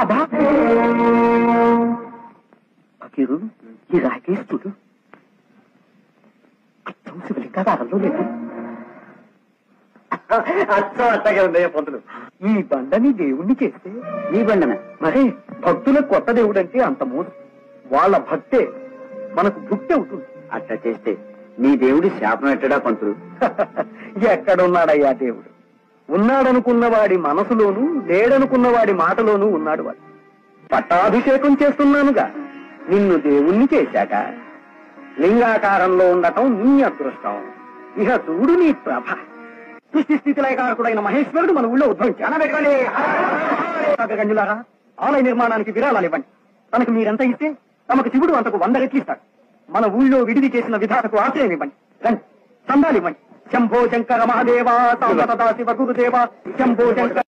అబ్బా ఫకీరు, ఈ రాకేష్ చూడు, అచ్చం శివలింగాకారంలో లేదు. అచ్చం అట్టగా ఉందయ్యా పంతులు. ఈ బండని దేవుణ్ణి చేస్తే నీ బండన మరే భక్తుల కొత్త దేవుడు అంటే అంత మోదు. వాళ్ళ భక్తే మనకు భుక్తి అవుతుంది. అట్లా చేస్తే నీ దేవుడి శాపం ఎట్టడా పంతులు? ఎక్కడున్నాడయ్యా దేవుడు? ఉన్నాడనుకున్న వాడి మనసులోనూ లేడనుకున్న వాడి మాటలోనూ ఉన్నాడు వాడు. పట్టాభిషేకం చేస్తున్నానుగా, నిన్ను దేవుణ్ణి చేశాక లింగాకారంలో ఉండటం నీ అదృష్టం. ఇహ చూడు నీ ప్రభ. సృష్టి స్థితి లయకారకుడైన మహేశ్వరుడు మన ఊళ్ళో ఉద్భవించారా? ఆలయ నిర్మాణానికి విరాళాలు ఇవ్వండి. తనకు మీరెంత ఇస్తే తమకు శివుడు అంతకు 100 రెట్లు ఇస్తాడు. మన ఊళ్ళో విడిది చేసిన విధాతకు ఆశ్రయం ఇవ్వండి. రండి, చందాలు ఇవ్వండి. శంభో శంకర మహాదేవా, శివ గురుదేవ, శంభో శంకర.